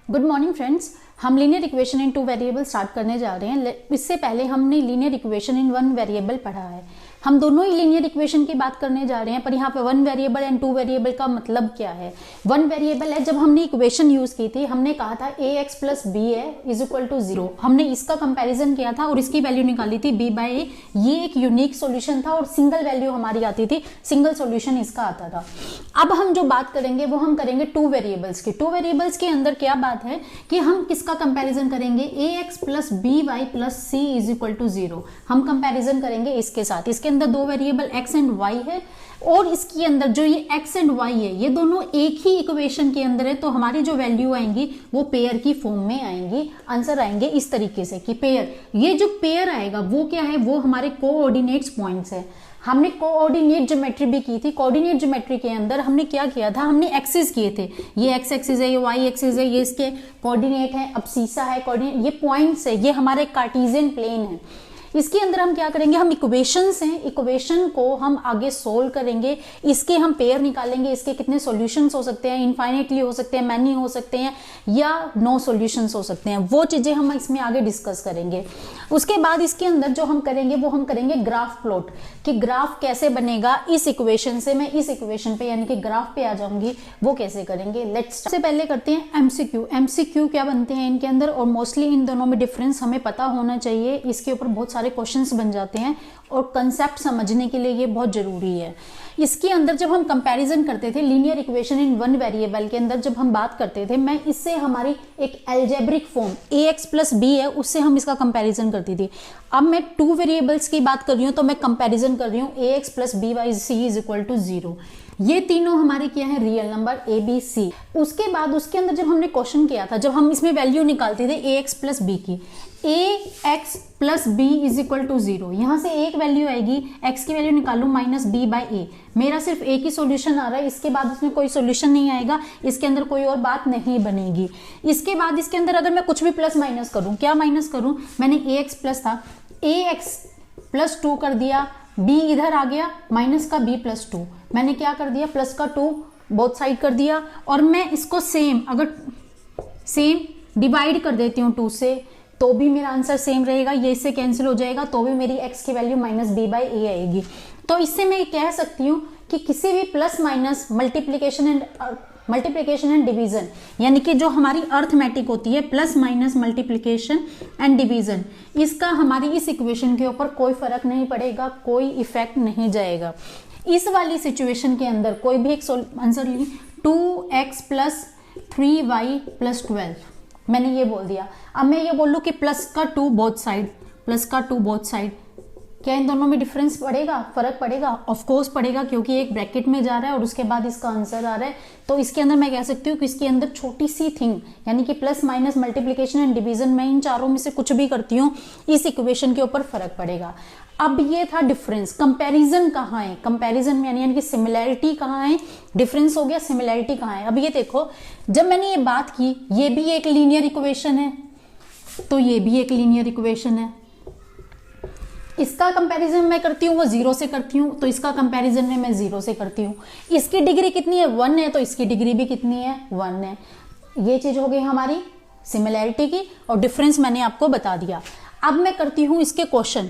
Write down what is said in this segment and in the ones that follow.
Good morning friends. हम linear equation in two variable start करने जा रहे हैं। इससे पहले हमने linear equation in one variable पढ़ा है। हम दोनों ही लीनियर इक्वेशन की बात करने जा रहे हैं, पर यहाँ पे one variable and two variable का मतलब क्या है। वन वेरिएबल है, जब हमने इक्वेशन यूज की थी हमने कहा था ax प्लस बी है इज इक्वल टू 0। हमने इसका कंपैरिजन किया था और इसकी वैल्यू निकाली थी b बाई ए। ये एक यूनिक सॉल्यूशन था और सिंगल वैल्यू हमारी आती थी, सिंगल सॉल्यूशन इसका आता था। अब हम जो बात करेंगे वो हम करेंगे टू वेरिएबल्स की। टू वेरिएबल्स के अंदर क्या बात है कि हम किसका कंपैरिजन करेंगे, ax plus B Y plus C is equal to 0। हम कंपैरिजन करेंगे इसके साथ। इसके अंदर दो वेरिएबल x एंड y है और इसके अंदर जो ये x एंड y है ये दोनों एक ही इक्वेशन के अंदर है, तो हमारी जो वैल्यू आएंगी वो पेयर की फॉर्म में आएंगी। आंसर आएंगे इस तरीके से कि पेयर, ये जो पेयर आएगा वो क्या है, वो हमारे कोऑर्डिनेट्स पॉइंट्स है। हमने कोऑर्डिनेट ज्योमेट्री भी की थी। कोऑर्डिनेट ज्योमेट्री के अंदर हमने क्या किया था, हमने एक्सिस किए थे। ये एक्स एक्सिस है, ये वाई एक्सिस है, ये इसके कोऑर्डिनेट है। अब सीसा है कोऑर्डिनेट, ये पॉइंट्स है, ये हमारे कार्टेशियन प्लेन है। इसके अंदर हम क्या करेंगे, हम इक्वेशंस हैं, इक्वेशन को हम आगे सोल्व करेंगे, इसके हम पेयर निकालेंगे। इसके कितने सॉल्यूशंस हो सकते हैं, इनफाइनेटली हो सकते हैं, मैनी हो सकते हैं या नो सॉल्यूशंस हो सकते हैं, वो चीजें हम इसमें आगे डिस्कस करेंगे। उसके बाद इसके अंदर जो हम करेंगे वो हम करेंगे ग्राफ प्लॉट, कि ग्राफ कैसे बनेगा इस इक्वेशन से। मैं इस इक्वेशन पे यानी कि ग्राफ पे आ जाऊंगी, वो कैसे करेंगे। लेट्स सबसे पहले करते हैं एमसीक्यू। एमसीक्यू क्या बनते हैं इनके अंदर, और मोस्टली इन दोनों में डिफरेंस हमें पता होना चाहिए। इसके ऊपर बहुत सारे क्वेश्चंस बन जाते हैं और कंसेप्ट समझने के लिए ये बहुत जरूरी है। इसके अंदर जब हम कंपैरिजन करते थे linear equation in one variable के अंदर जब हम बात करते थे, मैं इससे हमारी एक algebraic form ax plus B है उससे हम इसका कंपैरिजन करती थी। अब मैं टू वेरिएबल्स की बात कर रही हूँ तो मैं कंपैरिजन कर रही हूँ ax plus B by C is equal to 0। ये तीनों हमारे क्या है, real number A B C. उसके बाद उसके अंदर जब हमने क्वेश्चन किया था, जब हम इसमें वैल्यू निकालते थे ax प्लस बी की, ax plus B is equal to 0। यहां से एक वैल्यू आएगी, x की वैल्यू निकालू माइनस बी बाई ए। मेरा सिर्फ एक ही सॉल्यूशन आ रहा है, इसके बाद इसमें कोई सॉल्यूशन नहीं आएगा, इसके अंदर कोई और बात नहीं बनेगी। इसके बाद इसके अंदर अगर मैं कुछ भी प्लस माइनस करूं, क्या माइनस करूं, मैंने ax प्लस था, ax प्लस 2 कर दिया, b इधर आ गया, माइनस का b प्लस 2। मैंने क्या कर दिया, प्लस का 2 बोथ साइड कर दिया, और मैं इसको सेम, अगर सेम डिवाइड कर देती हूँ 2 से तो भी मेरा आंसर सेम रहेगा। ये इससे कैंसिल हो जाएगा तो भी मेरी x की वैल्यू माइनस बी बाई ए आएगी। तो इससे मैं कह सकती हूँ कि किसी भी plus minus multiplication and division, यानी कि जो हमारी अर्थमेटिक होती है plus minus multiplication and division, इसका हमारी इस इक्वेशन के ऊपर कोई फर्क नहीं पड़ेगा, कोई इफेक्ट नहीं जाएगा। इस वाली सिचुएशन के अंदर कोई भी एक आंसर ली, 2x प्लस 3y प्लस 12, मैंने ये बोल दिया। अब मैं ये बोल लूं कि प्लस का 2 बोथ साइड, प्लस का 2 बोथ साइड, क्या इन दोनों में डिफरेंस पड़ेगा, फर्क पड़ेगा? ऑफ कोर्स पड़ेगा, क्योंकि एक ब्रैकेट में जा रहा है और उसके बाद इसका आंसर आ रहा है। तो इसके अंदर मैं कह सकती हूँ कि इसके अंदर छोटी सी थिंग, यानी कि plus minus multiplication and division, मैं इन चारों में से कुछ भी करती हूँ इस इक्वेशन के ऊपर फर्क पड़ेगा। अब ये था डिफरेंस। कंपैरिजन कहाँ है, कंपैरिजन में यानी कि सिमिलैरिटी कहाँ है, डिफरेंस हो गया, सिमिलैरिटी कहाँ है। अब ये देखो, जब मैंने ये बात की, ये भी एक लीनियर इक्वेशन है तो ये भी एक लीनियर इक्वेशन है। इसका कंपैरिजन मैं करती हूँ वो 0 से करती हूँ, तो इसका कंपैरिजन में मैं 0 से करती हूँ। इसकी डिग्री कितनी है, 1 है, तो इसकी डिग्री भी कितनी है, 1 है। ये चीज हो गई हमारी सिमिलैरिटी की, और डिफरेंस मैंने आपको बता दिया। अब मैं करती हूँ इसके क्वेश्चन,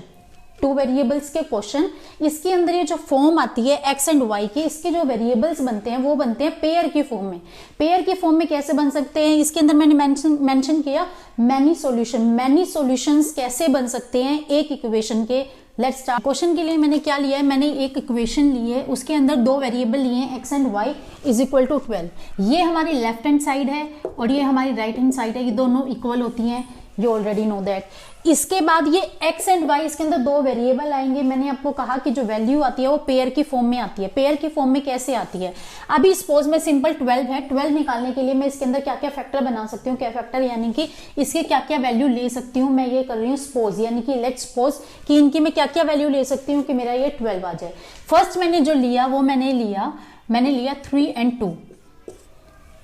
टू वेरिएबल्स के क्वेश्चन। इसके अंदर ये जो फॉर्म आती है x एंड y की, इसके जो वेरिएबल्स बनते हैं वो बनते हैं पेयर की फॉर्म में। पेयर की फॉर्म में कैसे बन सकते हैं, इसके अंदर मैंने मेंशन किया मैनी सॉल्यूशन। मैनी सॉल्यूशंस कैसे बन सकते हैं एक इक्वेशन के। Let's start. क्वेश्चन के लिए मैंने क्या लिया है, मैंने एक इक्वेशन ली है, उसके अंदर दो वेरिएबल लिए हैं x and y is equal to 12। ये हमारी लेफ्ट हैंड साइड है और ये हमारी राइट हैंड साइड है, ये दोनों इक्वल होती हैं, यू ऑलरेडी नो दैट। इसके बाद ये x एंड y, इसके अंदर दो वेरिएबल आएंगे। मैंने आपको कहा कि जो वैल्यू आती है वो पेयर की फॉर्म में आती है। पेयर की फॉर्म में कैसे आती है, अभी सपोज में सिंपल 12 है, 12 निकालने के लिए मैं इसके अंदर क्या क्या फैक्टर बना सकती हूँ, क्या फैक्टर यानी कि इसके क्या क्या वैल्यू ले सकती हूँ। मैं ये कर रही हूँ सपोज, यानी कि लेट्स सपोज कि इनकी मैं क्या क्या वैल्यू ले सकती हूँ कि मेरा ये 12 आ जाए। फर्स्ट मैंने जो लिया वो मैंने लिया 3 and 2,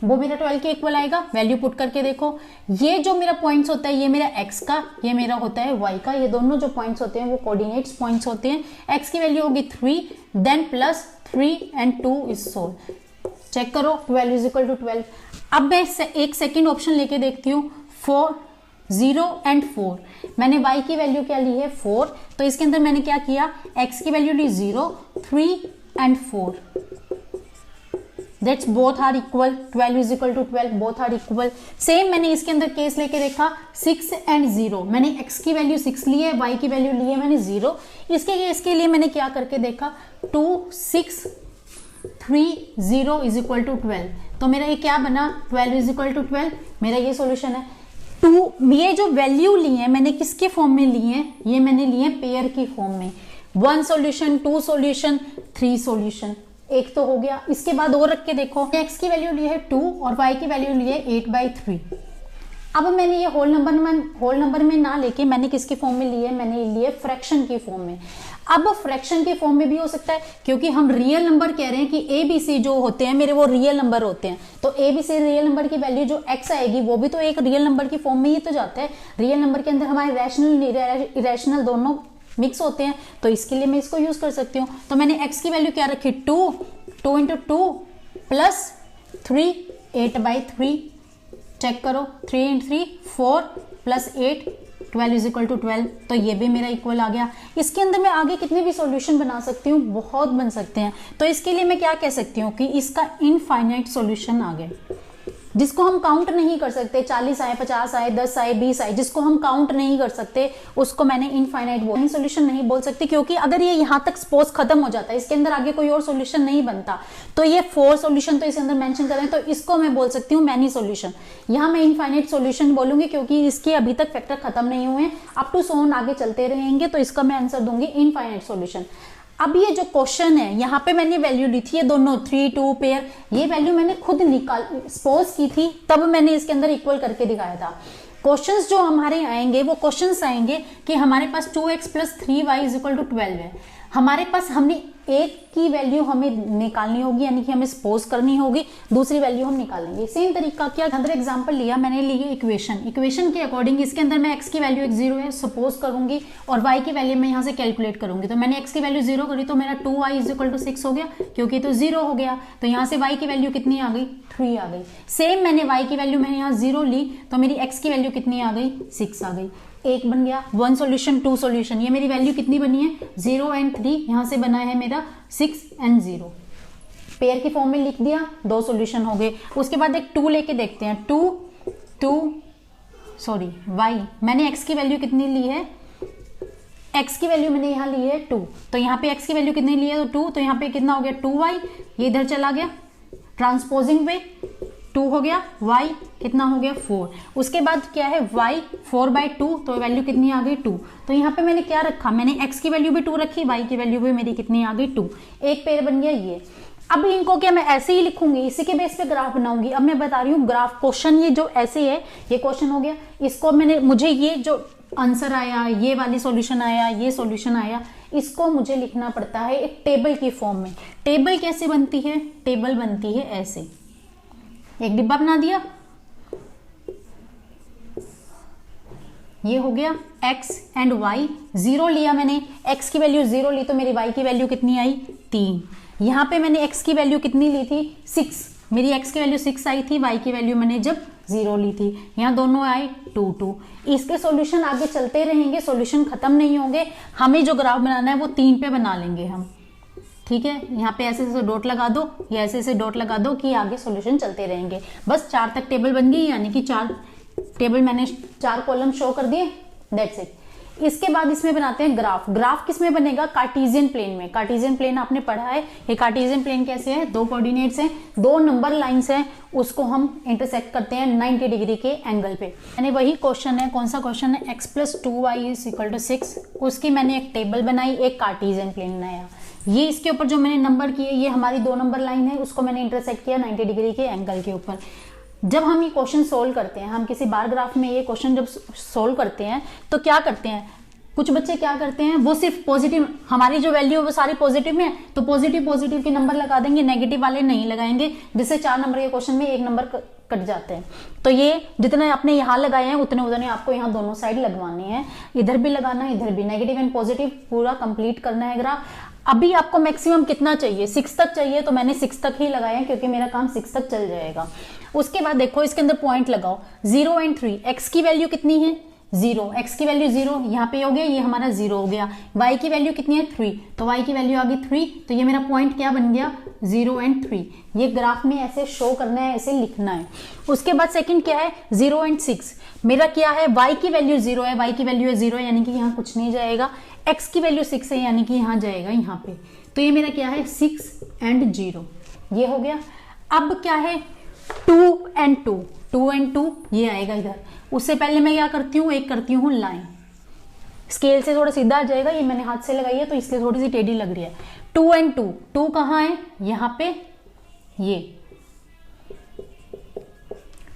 वो मेरा 12 के इक्वल आएगा। वैल्यू पुट करके देखो, ये जो मेरा पॉइंट्स होता है ये मेरा x का, ये मेरा होता है y का। ये दोनों जो पॉइंट्स होते हैं वो कोऑर्डिनेट्स पॉइंट्स होते हैं। x की वैल्यू होगी 3, then plus 3 and 2 is solve. Check करो, 12 इज इक्वल टू 12। अब मैं एक सेकेंड ऑप्शन लेके देखती हूँ, 4 0 एंड 4। मैंने y की वैल्यू क्या ली है 4, तो इसके अंदर मैंने क्या किया, x की वैल्यू ली 0 3 and 4। That's both are equal, 12 is equal to 12, both are equal. Same मैंने इसके अंदर केस लेके देखा 6 एंड 0। मैंने x की वैल्यू 6 ली है, y की वैल्यू ली है मैंने 0। इसके केस के लिए मैंने क्या करके देखा, 2 6 3 0 इज इक्वल टू 12। तो मेरा ये क्या बना, 12 इज इक्वल टू 12, मेरा ये सॉल्यूशन है। ये जो वैल्यू ली है मैंने किसके फॉर्म में ली है, ये मैंने ली है पेयर की फॉर्म में। 1 सॉल्यूशन, 2 सॉल्यूशन, 3 सॉल्यूशन, एक तो हो गया। इसके बाद और रख के देखो, x की वैल्यू ली है 2 और y की वैल्यू ली है 8/3। अब मैंने ये होल नंबर में ना लेके मैंने किसकी फॉर्म में ली है, मैंने ली है फ्रैक्शन की फॉर्म में। अब फ्रैक्शन की फॉर्म में भी हो सकता है, क्योंकि हम रियल नंबर कह रहे हैं कि ए बी सी जो होते हैं मेरे वो रियल नंबर होते हैं। तो A B C real number की वैल्यू जो x आएगी वो भी तो एक रियल नंबर की फॉर्म में ही तो जाता है। रियल नंबर के अंदर हमारे रैशनल इरेशनल दोनों मिक्स होते हैं, तो इसके लिए मैं इसको यूज कर सकती हूँ। तो मैंने x की वैल्यू क्या रखी, 2 इंटू 2 प्लस 3 8/3। चेक करो, 3 into 3 4 plus 8 12 is equal to 12। तो ये भी मेरा इक्वल आ गया। इसके अंदर मैं आगे कितने भी सॉल्यूशन बना सकती हूँ, बहुत बन सकते हैं। तो इसके लिए मैं क्या कह सकती हूँ कि इसका इनफाइनाइट सॉल्यूशन आ गया, जिसको हम काउंट नहीं कर सकते। 40 आए, 50 आए, 10 आए, 20 आए, जिसको हम काउंट नहीं कर सकते उसको मैंने इनफाइनाइट सॉल्यूशन नहीं बोल सकती, क्योंकि अगर ये यहाँ तक सपोज खत्म हो जाता है, इसके अंदर आगे कोई और सॉल्यूशन नहीं बनता, तो ये 4 सॉल्यूशन तो इसके अंदर मेंशन करें, तो इसको मैं बोल सकती हूँ मैनी सॉल्यूशन। यहाँ मैं इनफाइनाइट सॉल्यूशन बोलूंगी क्योंकि इसके अभी तक फैक्टर खत्म नहीं हुए हैं, अप टू सोन आगे चलते रहेंगे, तो इसका मैं आंसर दूंगी इनफाइनाइट सॉल्यूशन। अब ये जो क्वेश्चन है, यहाँ पे मैंने वैल्यू ली थी, ये दोनों 3 2 पेयर, ये वैल्यू मैंने खुद सपोज की थी, तब मैंने इसके अंदर इक्वल करके दिखाया था। क्वेश्चंस जो हमारे आएंगे वो क्वेश्चंस आएंगे कि हमारे पास 2x plus 3y is equal to 12 है। हमारे पास हमने एक की वैल्यू हमें निकालनी होगी, यानी कि हमें सपोज करनी होगी, दूसरी वैल्यू हम निकालेंगे। सेम तरीका क्या, अंदर एग्जांपल लिया मैंने, ली इक्वेशन के अकॉर्डिंग इसके अंदर मैं x की वैल्यू 0 है सपोज करूंगी और y की वैल्यू मैं यहाँ से कैलकुलेट करूंगी। तो मैंने x की वैल्यू 0 करी तो मेरा 2y इज इक्वल टू 6 हो गया, क्योंकि तो 0 हो गया। तो यहाँ से y की वैल्यू कितनी आ गई, 3 आ गई। सेम मैंने y की वैल्यू मैंने यहाँ 0 ली तो मेरी x की वैल्यू कितनी आ गई, 6 आ गई। एक बन गया 1 सॉल्यूशन 2 सॉल्यूशन, ये मेरी वैल्यू कितनी बनी है 0 एंड 3, यहाँ से बना है मेरा 6 एंड 0। पेयर की फॉर्म में लिख दिया, 2 सॉल्यूशन हो गए। उसके बाद एक 2 लेके देखते हैं, y मैंने x की वैल्यू कितनी ली है, x की वैल्यू मैंने यहाँ ली है 2, तो यहाँ पे x की वैल्यू कितनी ली है, तो 2, तो यहाँ पे कितना हो गया 2y, ये इधर चला गया, ट्रांसपोजिंग वे 2 हो गया, y कितना हो गया 4। उसके बाद क्या है y 4/2, तो वैल्यू कितनी आ गई 2। तो यहाँ पे मैंने क्या रखा, मैंने x की वैल्यू भी 2 रखी, y की वैल्यू भी मेरी कितनी आ गई 2। एक पेयर बन गया ये। अब इनको क्या मैं ऐसे ही लिखूंगी, इसी के बेस पे ग्राफ बनाऊंगी। अब मैं बता रही हूँ ग्राफ क्वेश्चन ये जो ऐसे है, ये क्वेश्चन हो गया, इसको मुझे ये जो आंसर आया, ये वाली सॉल्यूशन आया, ये सॉल्यूशन आया, इसको मुझे लिखना पड़ता है एक टेबल की फॉर्म में। टेबल कैसे बनती है, टेबल बनती है ऐसे, एक डिब्बा बना दिया, ये हो गया x एंड y, 0 लिया मैंने, x की वैल्यू 0 ली तो मेरी y की वैल्यू कितनी आई 3। यहाँ पे मैंने x की वैल्यू कितनी ली थी 6, मेरी x की वैल्यू 6 आई थी, y की वैल्यू मैंने जब 0 ली थी, यहाँ दोनों आए 2 2। इसके सॉल्यूशन आगे चलते रहेंगे, सॉल्यूशन खत्म नहीं होंगे। हमें जो ग्राफ बनाना है वो 3 पे बना लेंगे हम, ठीक है। यहाँ पे ऐसे ऐसे डॉट लगा दो या ऐसे ऐसे डॉट लगा दो कि आगे सॉल्यूशन चलते रहेंगे। बस 4 तक टेबल बन गई, यानी कि 4 टेबल मैंने 4 कॉलम शो कर दिए, दैट्स इट। इसके बाद इसमें बनाते हैं ग्राफ। ग्राफ किस में बनेगा, कार्टेशियन प्लेन में। कार्टेशियन प्लेन आपने पढ़ा है, ये कार्टेशियन प्लेन कैसे है, 2 कोऑर्डिनेट्स हैं, 2 नंबर लाइंस हैं, उसको हम इंटरसेक्ट करते हैं 90 डिग्री के एंगल पे। यानी वही क्वेश्चन है, कौन सा क्वेश्चन है, x + 2y = 6, उसकी मैंने एक टेबल बनाई, एक कार्टेशियन प्लेन बनाया। ये इसके ऊपर जो मैंने नंबर किए, ये हमारी 2 नंबर लाइन है, उसको मैंने इंटरसेक्ट किया 90 डिग्री के एंगल के ऊपर। जब हम ये क्वेश्चन सोल्व करते हैं, हम किसी बार ग्राफ में ये क्वेश्चन जब सोल्व करते हैं तो क्या करते हैं, कुछ बच्चे क्या करते हैं, वो सिर्फ पॉजिटिव, हमारी जो वैल्यू है वो सारी पॉजिटिव में है, तो पॉजिटिव के नंबर लगा देंगे, नेगेटिव वाले नहीं लगाएंगे, जिससे 4 नंबर के क्वेश्चन में 1 नंबर कट जाते हैं। तो ये जितने आपने यहाँ लगाए हैं उतने आपको यहाँ दोनों साइड लगवाने हैं, इधर भी लगाना है, इधर भी, नेगेटिव एंड पॉजिटिव पूरा कंप्लीट करना है ग्राफ। अभी आपको मैक्सिमम कितना चाहिए, 6 तक चाहिए, तो मैंने 6 तक ही लगाया क्योंकि मेरा काम 6 तक चल जाएगा। उसके बाद देखो इसके अंदर पॉइंट लगाओ 0 एंड 3, x की वैल्यू कितनी है 0, x की वैल्यू 0 यहाँ पे हो गया, ये हमारा 0 हो गया। y की वैल्यू कितनी है 3, तो y की वैल्यू आ गई 3, तो ये मेरा पॉइंट क्या बन गया 0 एंड 3। ये ग्राफ में ऐसे शो करना है, ऐसे लिखना है। उसके बाद सेकंड क्या है 0 एंड 6, मेरा क्या है y की वैल्यू 0 है, y की वैल्यू है 0 यानी कि यहाँ कुछ नहीं जाएगा। x की वैल्यू 6 है यानी कि यहाँ जाएगा यहाँ पे, तो ये मेरा क्या है 6 एंड 0, ये हो गया। अब क्या है 2 एंड 2, 2 एंड 2 ये आएगा इधर। उससे पहले मैं क्या करती हूँ, एक करती हूँ लाइन, स्केल से थोड़ा सीधा आ जाएगा, ये मैंने हाथ से लगाई है तो इसलिए थोड़ी सी टेढ़ी लग रही है। 2 एंड 2, 2 कहाँ है यहाँ पे, ये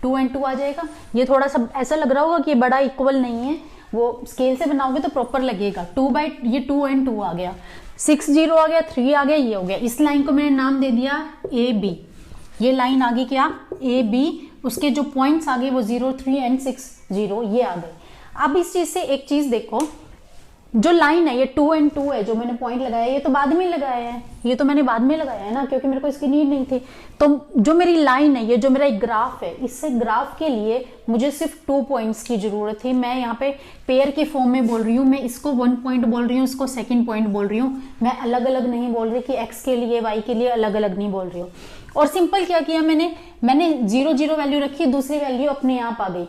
2 एंड 2 आ जाएगा। ये थोड़ा सा ऐसा लग रहा होगा कि ये बड़ा इक्वल नहीं है, वो स्केल से बनाओगे तो प्रॉपर लगेगा। 2 बाई ये 2 एंड 2 आ गया, 6 0 आ गया, 3 आ गया, ये हो गया। इस लाइन को मैंने नाम दे दिया ए बी, ये लाइन आ गई क्या ए बी, उसके जो पॉइंट्स आ गए वो 0 3 एंड 6 0 ये आ गए। अब इस चीज से एक चीज देखो, जो लाइन है ये 2 एंड 2 है, जो मैंने पॉइंट लगाया ये तो बाद में लगाया है, ये तो मैंने बाद में लगाया है ना, क्योंकि मेरे को इसकी नीड नहीं थी। तो जो मेरी लाइन है, ये जो मेरा एक ग्राफ है, इससे ग्राफ के लिए मुझे सिर्फ 2 पॉइंट्स की जरूरत थी। मैं यहाँ पे पेयर के फॉर्म में बोल रही हूँ, मैं इसको 1 पॉइंट बोल रही हूँ, इसको 2nd पॉइंट बोल रही हूँ। मैं अलग अलग नहीं बोल रही कि x के लिए y के लिए अलग अलग नहीं बोल रही हूँ। और सिंपल क्या किया मैंने 0 0 वैल्यू रखी, दूसरी वैल्यू अपने आप आ गई।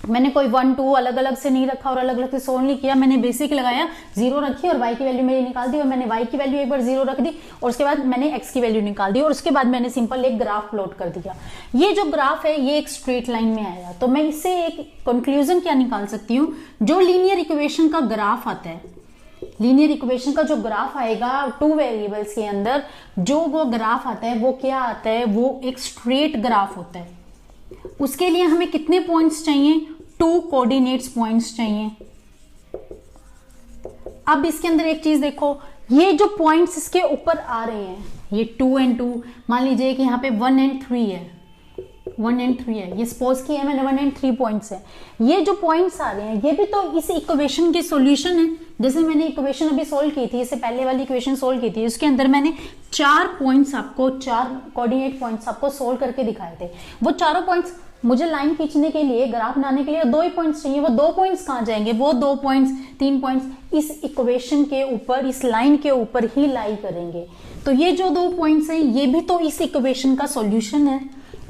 मैंने कोई 1 2 अलग अलग से नहीं रखा और अलग अलग से सोल्व नहीं किया, मैंने बेसिक लगाया, 0 रखी और y की वैल्यू मेरी निकाल दी, और मैंने y की वैल्यू एक बार 0 रख दी और उसके बाद मैंने x की वैल्यू निकाल दी, और उसके बाद मैंने सिंपल एक ग्राफ प्लॉट कर दिया। ये जो ग्राफ है ये एक स्ट्रेट लाइन में आया, तो मैं इससे एक कंक्लूजन क्या निकाल सकती हूँ, जो लीनियर इक्वेशन का ग्राफ आता है, लीनियर इक्वेशन का जो ग्राफ आएगा 2 वेरिएबल्स के अंदर, जो वो ग्राफ आता है वो क्या आता है, वो एक स्ट्रेट ग्राफ होता है। उसके लिए हमें कितने पॉइंट्स चाहिए, 2 कोऑर्डिनेट्स पॉइंट्स चाहिए। अब इसके अंदर एक चीज देखो, ये जो पॉइंट्स इसके ऊपर आ रहे हैं, ये 2 एंड 2, मान लीजिए कि यहाँ पे 1 एंड 3 है, 1 एंड 3 है, ये सपोज किया है मैंने 1 एंड 3 पॉइंट्स है। ये जो पॉइंट्स आ रहे हैं ये भी तो इस इक्वेशन के सॉल्यूशन है। जैसे मैंने इक्वेशन अभी सोल्व की थी, इससे पहले वाली इक्वेशन सोल्व की थी, उसके अंदर मैंने 4 पॉइंट्स आपको, 4 कोऑर्डिनेट पॉइंट्स आपको सोल्व करके दिखाए थे। वो चारों पॉइंट्स मुझे लाइन खींचने के लिए, ग्राफ बनाने के लिए 2 ही पॉइंट्स चाहिए, वो 2 पॉइंट्स कहाँ जाएंगे, वो 2 पॉइंट्स 3 पॉइंट्स इस इक्वेशन के ऊपर, इस लाइन के ऊपर ही लाई करेंगे। तो ये जो 2 पॉइंट्स हैं ये भी तो इस इक्वेशन का सॉल्यूशन है,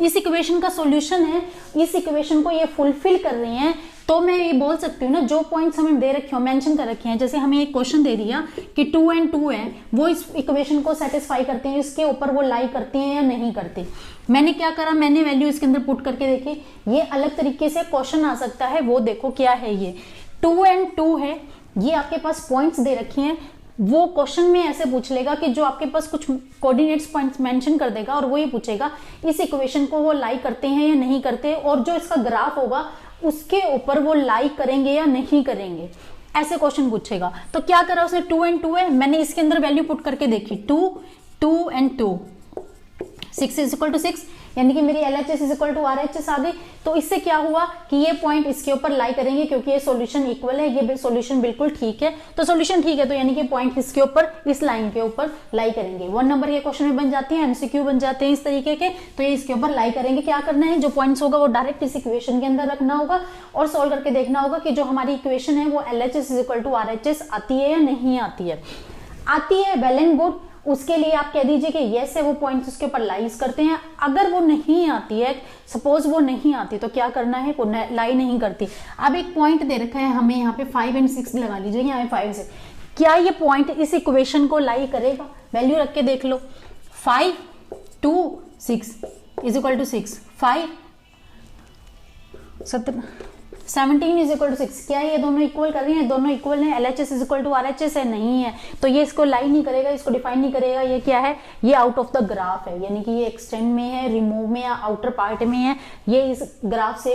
इस इक्वेशन का सॉल्यूशन है, इस इक्वेशन को ये फुलफिल कर रही हैं। तो मैं ये बोल सकती हूँ ना, जो पॉइंट्स हमें दे रखे हो, मेंशन कर रखे हैं, जैसे हमें एक क्वेश्चन दे दिया कि 2 एंड 2 है, वो इस इक्वेशन को सेटिस्फाई करते हैं, इसके ऊपर वो लाई करते हैं या नहीं करते। मैंने क्या करा, मैंने वैल्यू इसके अंदर पुट करके देखी। ये अलग तरीके से क्वेश्चन आ सकता है, वो देखो क्या है, ये 2 एंड 2 है, ये आपके पास पॉइंट्स दे रखे हैं। वो क्वेश्चन में ऐसे पूछ लेगा कि जो आपके पास कुछ कोऑर्डिनेट्स पॉइंट्स मेंशन कर देगा, और वो ये पूछेगा इस इक्वेशन को वो लाई करते हैं या नहीं करते, और जो इसका ग्राफ होगा उसके ऊपर वो लाई करेंगे या नहीं करेंगे, ऐसे क्वेश्चन पूछेगा। तो क्या करा उसने, 2 एंड 2 है, मैंने इसके अंदर वैल्यू पुट करके देखी, 2 एंड 2, 6 इज इक्वल टू 6, यानी कि मेरी LHS is equal to RHS आ गई। तो इससे क्या हुआ कि ये पॉइंट इसके ऊपर लाई करेंगे, क्योंकि ये सॉल्यूशन इक्वल है, ये सॉल्यूशन बिल्कुल ठीक है। तो सॉल्यूशन ठीक है, तो यानी कि पॉइंट इसके ऊपर, इस लाइन के ऊपर लाई करेंगे। 1 नंबर के क्वेश्चन में बन जाते हैं, MCQ बन जाते हैं इस तरीके के, तो ये इसके ऊपर लाई करेंगे। क्या करना है, जो पॉइंट्स होगा वो डायरेक्ट इस इक्वेशन के अंदर रखना होगा और सोल्व करके देखना होगा कि जो हमारी इक्वेशन है वो LHS is equal to RHS आती है या नहीं आती है। आती है, वेल एंड गुड, उसके लिए आप कह दीजिए कि यस है, वो पॉइंट्स उसके ऊपर लाइज करते हैं। अगर वो नहीं आती है, सपोज वो नहीं आती, तो क्या करना है, वो लाई नहीं करती। अब एक पॉइंट दे रखा है हमें यहाँ पे 5 एंड 6 लगा लीजिए, यहाँ पे 5 से, क्या ये पॉइंट इस इक्वेशन को लाई करेगा, वैल्यू रख के देख लो। 5 2 6 is equal to 6, 5 17 is equal to 6, क्या ये दोनों इक्वल कर रही हैं, दोनों इक्वल हैं। LHS is equal to RHS है, नहीं है, तो ये इसको लाई नहीं करेगा, इसको डिफाइन नहीं करेगा। ये क्या है, ये आउट ऑफ द ग्राफ है, यानी कि ये एक्सटेंड में है, रिमूव में या आउटर पार्ट में है, ये इस ग्राफ से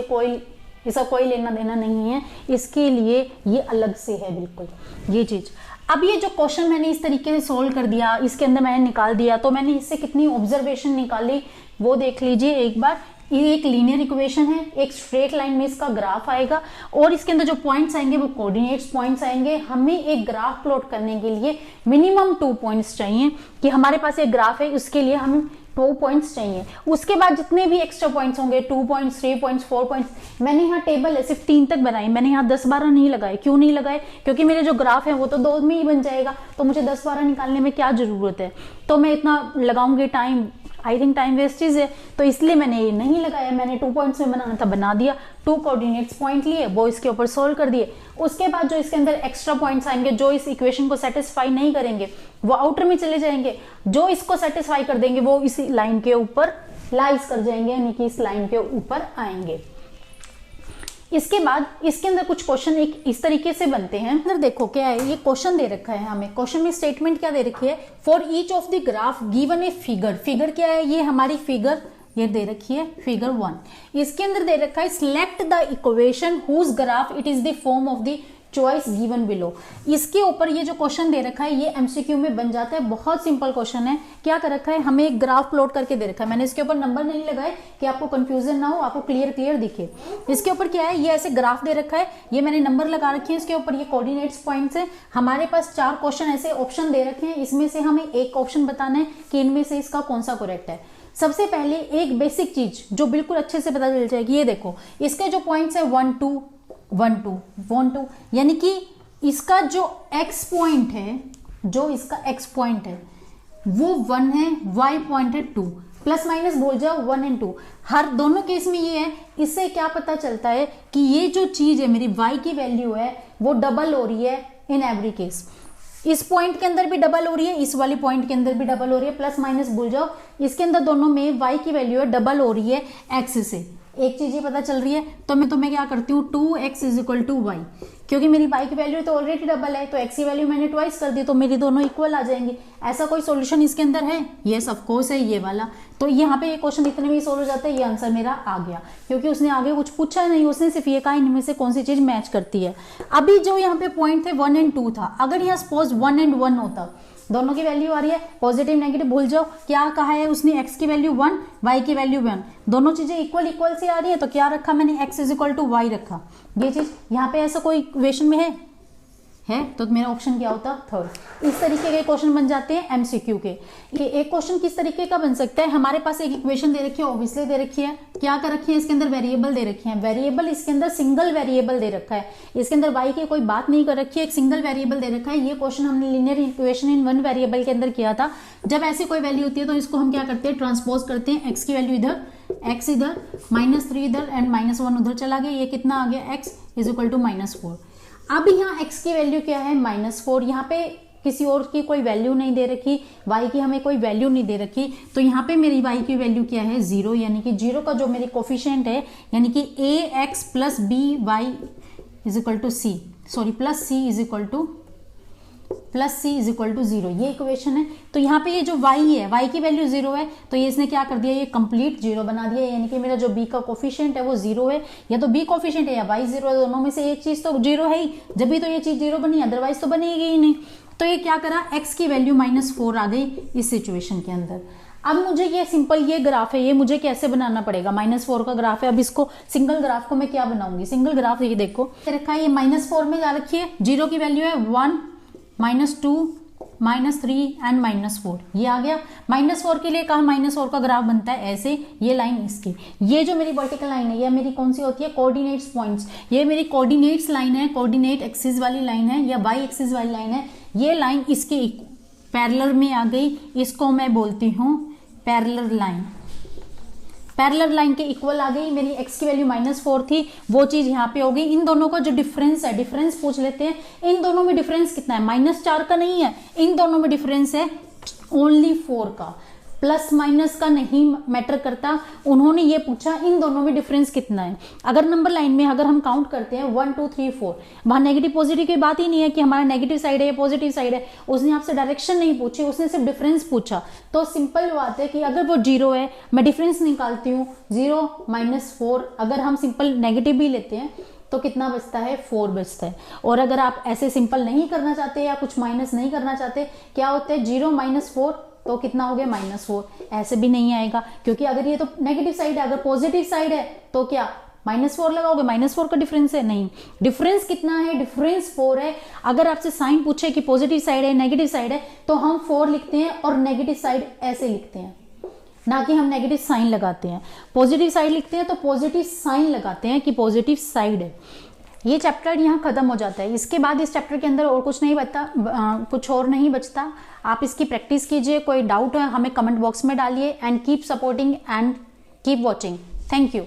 इसका कोई लेना देना नहीं है, इसके लिए ये अलग से है बिल्कुल ये चीज। अब ये जो क्वेश्चन मैंने इस तरीके से सोल्व कर दिया, इसके अंदर मैंने निकाल दिया, तो मैंने इससे कितनी ऑब्जर्वेशन निकाली वो देख लीजिए एक बार, ये एक लीनियर इक्वेशन है, एक स्ट्रेट लाइन में इसका ग्राफ आएगा और इसके अंदर जो पॉइंट्स आएंगे वो कोऑर्डिनेट्स पॉइंट्स आएंगे। हमें एक ग्राफ प्लॉट करने के लिए मिनिमम 2 पॉइंट्स चाहिए कि हमारे पास एक ग्राफ है, उसके लिए हमें 2 पॉइंट्स चाहिए। उसके बाद जितने भी एक्स्ट्रा पॉइंट्स होंगे 2 पॉइंट्स, 3 पॉइंट्स, 4 पॉइंट्स, मैंने यहाँ टेबल है सिर्फ 3 तक बनाई, मैंने यहाँ 10-12 नहीं लगाए। क्यों नहीं लगाए? क्योंकि मेरे जो ग्राफ है वो तो 2 में ही बन जाएगा, तो मुझे 10-12 निकालने में क्या जरूरत है, तो मैं इतना लगाऊंगी time, I think time wastage है, तो इसलिए मैंने ये नहीं लगाया। मैंने 2 पॉइंट्स में बनाना था, बना दिया। 2 कोऑर्डिनेट्स पॉइंट लिए, वो इसके ऊपर सोल्व कर दिए। उसके बाद जो इसके अंदर एक्स्ट्रा पॉइंट्स आएंगे जो इस इक्वेशन को सेटिस्फाई नहीं करेंगे वो आउटर में चले जाएंगे, जो इसको सेटिस्फाई कर देंगे वो इसी लाइन के ऊपर लाइज कर जाएंगे, यानी कि इस लाइन के ऊपर आएंगे। इसके बाद इसके अंदर कुछ क्वेश्चन एक इस तरीके से बनते हैं। अंदर देखो क्या है, ये क्वेश्चन दे रखा है हमें। क्वेश्चन में स्टेटमेंट क्या दे रखी है, for each of the graph given a figure. Figure क्या है, ये हमारी फिगर ये दे रखी है फिगर 1। इसके अंदर दे रखा है select the equation whose graph it is the form of the choice given below. इसके ऊपर ये जो क्वेश्चन दे रखा है ये एमसीक्यू में बन जाता है। बहुत सिंपल क्वेश्चन है। क्या कर रखा है, हमें एक ग्राफ प्लॉट करके दे रखा है। मैंने इसके ऊपर नंबर नहीं लगाए कि आपको कंफ्यूजन ना हो, आपको क्लियर दिखे। इसके ऊपर क्या है, ये ऐसे ग्राफ दे रखा है, ये मैंने नंबर लगा रखे हैं इसके ऊपर, ये कोऑर्डिनेट्स पॉइंट्स है। हमारे पास 4 क्वेश्चन ऐसे ऑप्शन दे रखे हैं, इसमें से हमें एक ऑप्शन बताना है कि इनमें से इसका कौन सा करेक्ट है। सबसे पहले एक बेसिक चीज जो बिल्कुल अच्छे से पता चल जाएगी, ये देखो इसके जो पॉइंट्स है 1 2 1 2 1 2, यानी कि इसका जो x पॉइंट है, जो इसका x पॉइंट है वो 1 है, y पॉइंट है 2। प्लस माइनस बोल जाओ 1 और 2, हर दोनों केस में ये है। इससे क्या पता चलता है कि ये जो चीज है मेरी y की वैल्यू है वो डबल हो रही है इन एवरी केस। इस पॉइंट के अंदर भी डबल हो रही है, इस वाली पॉइंट के अंदर भी डबल हो रही है। प्लस माइनस भूल जाओ, इसके अंदर दोनों में y की वैल्यू है डबल हो रही है x से। एक चीज ये पता चल रही है, तो मैं क्या करती हूँ 2x = y, क्योंकि मेरी y की वैल्यू तो ऑलरेडी डबल है, तो x की वैल्यू मैंने ट्वाइस कर दी, तो मेरी दोनों इक्वल आ जाएंगे। ऐसा कोई सॉल्यूशन इसके अंदर है? यस ऑफ कोर्स है, ये वाला। तो यहाँ पे ये क्वेश्चन इतने में ही सोल्व हो जाता है, ये आंसर मेरा आ गया, क्योंकि उसने आगे कुछ पूछा नहीं, उसने सिर्फ ये कहा इनमें से कौन सी चीज मैच करती है। अभी जो यहाँ पे पॉइंट थे 1 और 2 था, अगर यहाँ सपोज 1 और 1 होता, दोनों की वैल्यू आ रही है पॉजिटिव नेगेटिव भूल जाओ, क्या कहा है उसने, x की वैल्यू 1 y की वैल्यू 1, दोनों चीजें इक्वल से आ रही है, तो क्या रखा मैंने, x = y रखा। ये चीज यहाँ पे ऐसा कोई इक्वेशन में है तो मेरा ऑप्शन क्या होता, थर्ड। इस तरीके के क्वेश्चन बन जाते हैं एमसीक्यू के। ये एक क्वेश्चन किस तरीके का बन सकता है, हमारे पास एक इक्वेशन दे रखी है, ऑब्वियसली दे रखी है, क्या कर रखी है इसके अंदर, वेरिएबल दे रखी है। वेरिएबल इसके अंदर सिंगल वेरिएबल दे रखा है, इसके अंदर y की कोई बात नहीं कर रखी है, एक सिंगल वेरिएबल दे रखा है। ये क्वेश्चन हमने लीनियर इक्वेशन इन 1 वेरिएबल के अंदर किया था। जब ऐसी कोई वैल्यू होती है तो इसको हम क्या करते हैं, ट्रांसपोज करते हैं। x की वैल्यू इधर, x इधर, -3 इधर एंड -1 उधर चला गया, ये कितना आ गया, x = -4। अब यहाँ x की वैल्यू क्या है, -4। यहाँ पे किसी और की कोई वैल्यू नहीं दे रखी, y की हमें कोई वैल्यू नहीं दे रखी, तो यहाँ पे मेरी y की वैल्यू क्या है, 0, यानी कि 0 का जो मेरी कोफिशिएंट है, यानी कि ax + by = c, sorry +c = 0, ये इक्वेशन है। तो यहाँ पे ये जो y है, y की वैल्यू 0 है, तो ये इसने क्या कर दिया, ये कंप्लीट 0 बना दिया, यानी कि मेरा जो b का कोफिशिएंट है वो 0 है, या तो b कोफिशिएंट है या y 0 है, दोनों में से एक चीज तो 0 है ही, जब भी तो ये चीज 0 बनी, अदरवाइज तो बनेगी ही नहीं। तो ये क्या करा, x की वैल्यू -4 आ गई इस सिचुएशन के अंदर। अब मुझे ये सिंपल ये ग्राफ है, ये मुझे कैसे बनाना पड़ेगा, -4 का ग्राफ है। अब इसको सिंगल ग्राफ को मैं क्या बनाऊंगी, सिंगल ग्राफ ये देखो रखा है, ये -4 में जा रखी है, 0 की वैल्यू है 1 -2 -3 एंड -4, ये आ गया। -4 के लिए कहा, -4 का ग्राफ बनता है ऐसे, ये लाइन इसकी, ये जो मेरी वर्टिकल लाइन है, ये मेरी कौन सी होती है, कोऑर्डिनेट्स पॉइंट्स, ये मेरी कोऑर्डिनेट्स लाइन है, कोऑर्डिनेट एक्सिस वाली लाइन है या वाई एक्सिस वाली लाइन है। ये लाइन इसके पैरेलल में आ गई, इसको मैं बोलती हूँ पैरेलल लाइन। पैरेलल लाइन के इक्वल आ गई, मेरी x की वैल्यू -4 थी, वो चीज यहाँ पे हो गई। इन दोनों का जो डिफरेंस है, डिफरेंस पूछ लेते हैं, इन दोनों में डिफरेंस कितना है, -4 का नहीं है, इन दोनों में डिफरेंस है ओनली 4 का, प्लस माइनस का नहीं मैटर करता। उन्होंने ये पूछा इन दोनों में डिफरेंस कितना है। अगर नंबर लाइन में अगर हम काउंट करते हैं 1 2 3 4, वहां नेगेटिव पॉजिटिव की बात ही नहीं है कि हमारा नेगेटिव साइड है या पॉजिटिव साइड है, उसने आपसे डायरेक्शन नहीं पूछी, उसने सिर्फ डिफरेंस पूछा। तो सिंपल बात है कि अगर वो 0 है, मैं डिफरेंस निकालती हूँ 0 -4, अगर हम सिंपल नेगेटिव भी लेते हैं तो कितना बचता है, 4 बचता है। और अगर आप ऐसे सिंपल नहीं करना चाहते या कुछ माइनस नहीं करना चाहते, क्या होता है 0 -4 तो कितना हो गया -4। ऐसे भी नहीं आएगा, क्योंकि अगर ये तो नेगेटिव साइड है, अगर पॉजिटिव साइड है तो क्या -4 लगाओगे, -4 का डिफरेंस है, नहीं, डिफरेंस कितना है, डिफरेंस 4 है। अगर आपसे साइन पूछे कि पॉजिटिव साइड है नेगेटिव साइड है तो हम 4 लिखते हैं और नेगेटिव साइड ऐसे लिखते हैं, ना कि हम नेगेटिव साइन लगाते हैं। पॉजिटिव साइड लिखते हैं तो पॉजिटिव साइन लगाते हैं कि पॉजिटिव साइड है। ये चैप्टर यहाँ खत्म हो जाता है। इसके बाद इस चैप्टर के अंदर और कुछ नहीं बचता, कुछ और नहीं बचता। आप इसकी प्रैक्टिस कीजिए, कोई डाउट है हमें कमेंट बॉक्स में डालिए। And keep supporting and keep watching. Thank you.